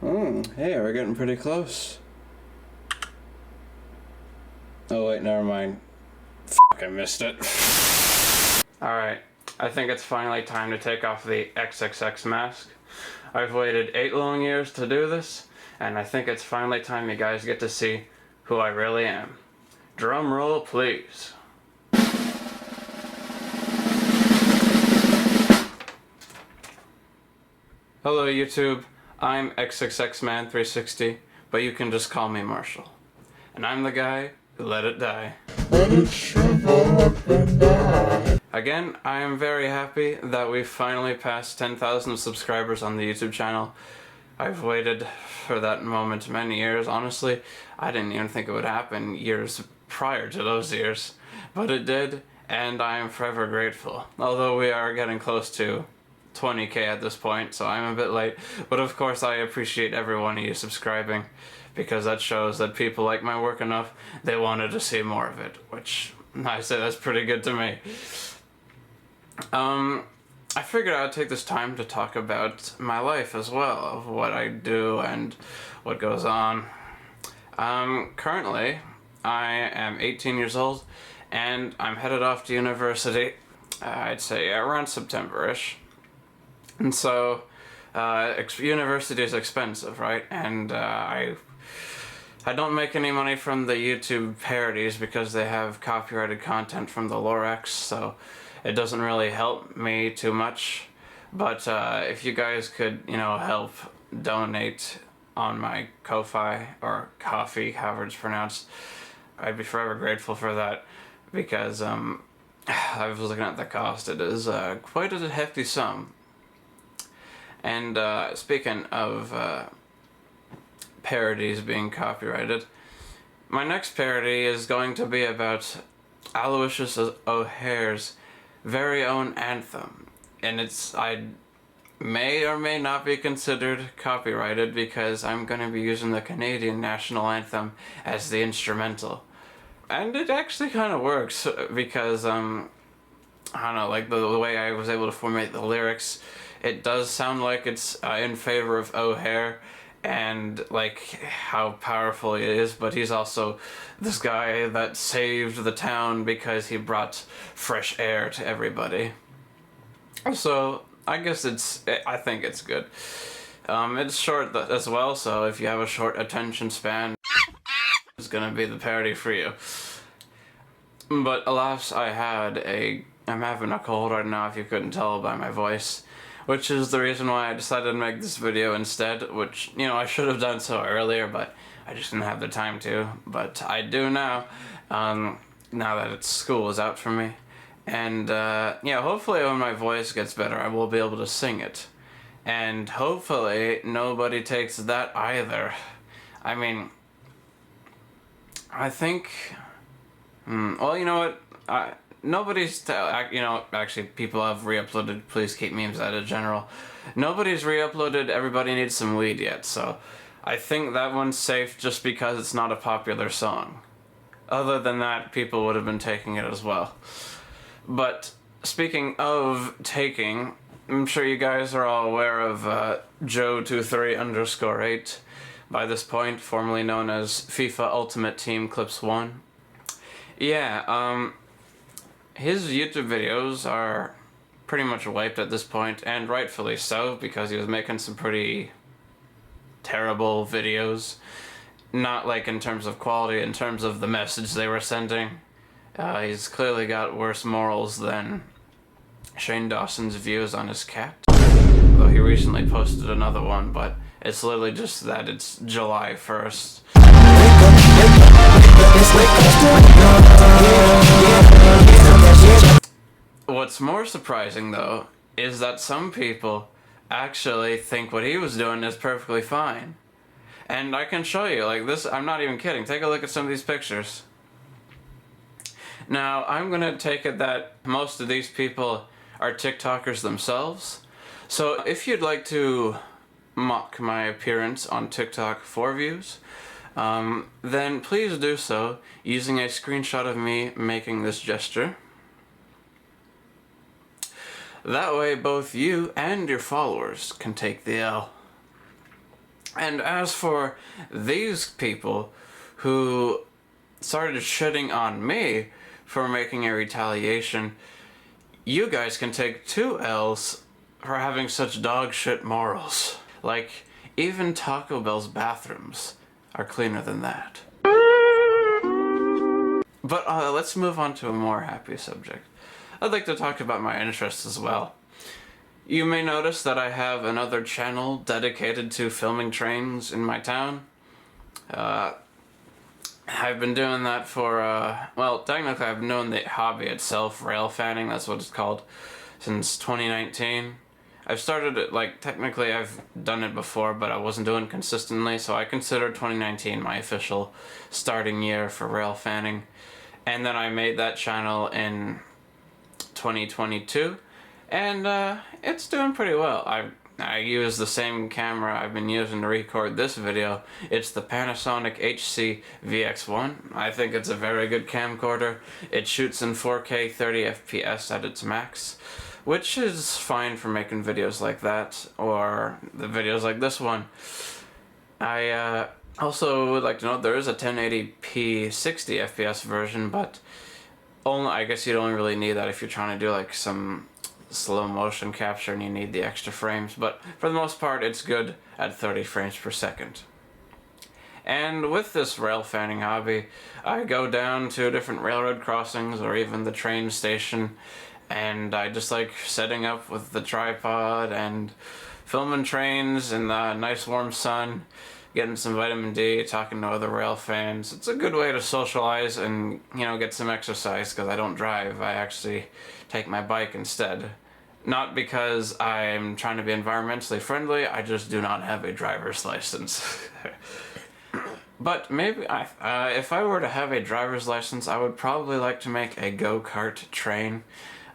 Hey, we're getting pretty close. Oh wait, never mind. Fuck, I missed it. Alright, I think it's finally time to take off the XXX mask. I've waited 8 long years to do this, and I think it's finally time you guys get to see who I really am. Drum roll, please. Hello YouTube, I'm xxxmän360, but you can just call me Marshall. And I'm the guy who let it die. Let it shrivel up and die. Again, I am very happy that we finally passed 10,000 subscribers on the YouTube channel. I've waited for that moment many years. Honestly, I didn't even think it would happen years prior to those years. But it did, and I am forever grateful. Although we are getting close to 20k at this point, so I'm a bit late. But of course I appreciate every one of you subscribing, because that shows that people like my work enough, they wanted to see more of it, which I say that's pretty good to me. I figured I would take this time to talk about my life as well, of what I do and what goes on. Currently, I am 18 years old, and I'm headed off to university, I'd say around September-ish. And so, university is expensive, right? And I don't make any money from the YouTube parodies because they have copyrighted content from the Lorax, so it doesn't really help me too much. But if you guys could, help donate on my Ko-Fi, or Coffee, however it's pronounced, I'd be forever grateful for that, because I was looking at the cost. It is quite a hefty sum. And speaking of parodies being copyrighted, my next parody is going to be about Aloysius O'Hare's very own anthem. And I may or may not be considered copyrighted because I'm going to be using the Canadian national anthem as the instrumental. And it actually kind of works because, I don't know, like the way I was able to formulate the lyrics, it does sound like it's in favor of O'Hare and like how powerful he is, but he's also this guy that saved the town because he brought fresh air to everybody. So I guess I think it's good. It's short as well, so if you have a short attention span, it's gonna be the parody for you. But alas, I'm having a cold right now, if you couldn't tell by my voice, which is the reason why I decided to make this video instead, which, I should have done so earlier, but I just didn't have the time to. But I do now, now that school is out for me. And, yeah, hopefully when my voice gets better, I will be able to sing it. And hopefully nobody takes that either. I mean, I think... well, you know what? Actually, people have re-uploaded Please Keep Memes out of general. Nobody's re-uploaded Everybody Needs Some Weed yet, so I think that one's safe just because it's not a popular song. Other than that, people would have been taking it as well. But speaking of taking, I'm sure you guys are all aware of Joe23_8 by this point, formerly known as FIFA Ultimate Team Clips 1. Yeah, his YouTube videos are pretty much wiped at this point, and rightfully so, because he was making some pretty terrible videos. Not like in terms of quality, in terms of the message they were sending. He's clearly got worse morals than Shane Dawson's views on his cat. Though he recently posted another one, but it's literally just that it's July 1st. What's more surprising, though, is that some people actually think what he was doing is perfectly fine. And I can show you, like this, I'm not even kidding. Take a look at some of these pictures. Now, I'm gonna take it that most of these people are TikTokers themselves. So if you'd like to mock my appearance on TikTok for views, then please do so using a screenshot of me making this gesture. That way both you and your followers can take the L. And as for these people who started shitting on me for making a retaliation, you guys can take 2 L's for having such dog shit morals. Like, even Taco Bell's bathrooms are cleaner than that. But let's move on to a more happy subject. I'd like to talk about my interests as well. You may notice that I have another channel dedicated to filming trains in my town. I've been doing that for, well, technically I've known the hobby itself, rail fanning, that's what it's called, since 2019. I've started it, like, technically I've done it before, but I wasn't doing it consistently, so I consider 2019 my official starting year for rail fanning. And then I made that channel in 2022, and it's doing pretty well. I use the same camera I've been using to record this video. It's the Panasonic HC-VX1. I think it's a very good camcorder. It shoots in 4K 30 FPS at its max, which is fine for making videos like that, or the videos like this one. I also would like to note there is a 1080p 60 FPS version, but I guess you'd only really need that if you're trying to do like some slow motion capture and you need the extra frames, but for the most part it's good at 30 frames per second. And with this rail fanning hobby, I go down to different railroad crossings or even the train station, and I just like setting up with the tripod and filming trains in the nice warm sun, getting some vitamin D, talking to other rail fans. It's a good way to socialize and, you know, get some exercise, because I don't drive. I actually take my bike instead. Not because I'm trying to be environmentally friendly, I just do not have a driver's license. But maybe if I were to have a driver's license, I would probably like to make a go-kart train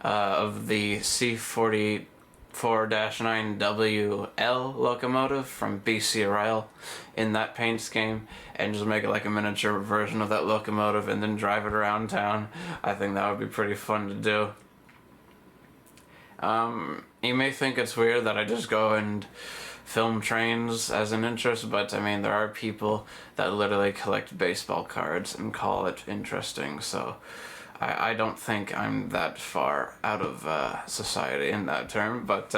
of the C44-9WL locomotive from BC Rail in that paint scheme, and just make it like a miniature version of that locomotive and then drive it around town. I think that would be pretty fun to do. You may think it's weird that I just go and film trains as an interest, but I mean, there are people that literally collect baseball cards and call it interesting, so I don't think I'm that far out of society in that term, but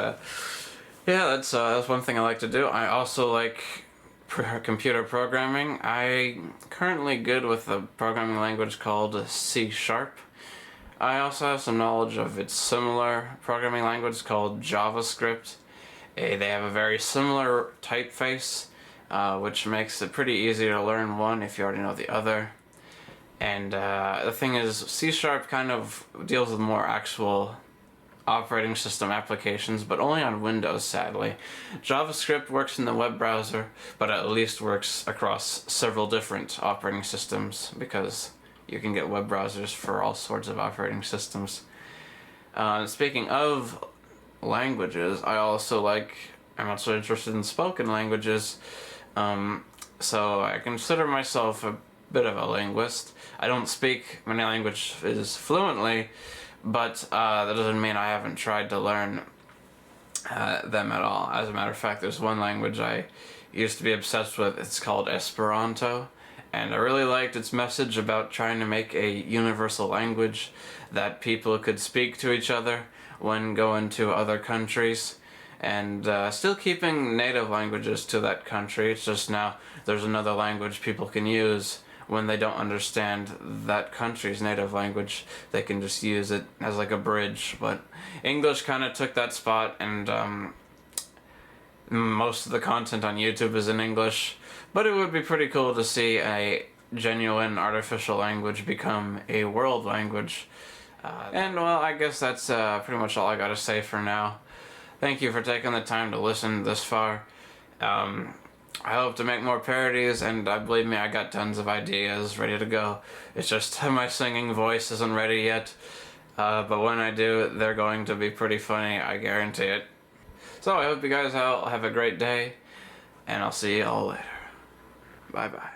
yeah, that's one thing I like to do. I also like computer programming. I'm currently good with a programming language called C#. I also have some knowledge of its similar programming language called JavaScript. They have a very similar typeface, which makes it pretty easy to learn one if you already know the other. And the thing is, C# kind of deals with more actual operating system applications, but only on Windows, sadly. JavaScript works in the web browser, but at least works across several different operating systems, because you can get web browsers for all sorts of operating systems. Speaking of languages, I'm also interested in spoken languages, so I consider myself a bit of a linguist. I don't speak many languages fluently, but that doesn't mean I haven't tried to learn them at all. As a matter of fact, there's one language I used to be obsessed with. It's called Esperanto, and I really liked its message about trying to make a universal language that people could speak to each other when going to other countries, and still keeping native languages to that country. It's just now there's another language people can use when they don't understand that country's native language. They can just use it as like a bridge. But English kind of took that spot, and most of the content on YouTube is in English. But it would be pretty cool to see a genuine artificial language become a world language. And well, I guess that's pretty much all I gotta say for now. Thank you for taking the time to listen this far. I hope to make more parodies, and believe me, I got tons of ideas ready to go. It's just my singing voice isn't ready yet, but when I do, they're going to be pretty funny, I guarantee it. So I hope you guys all have a great day, and I'll see you all later. Bye bye.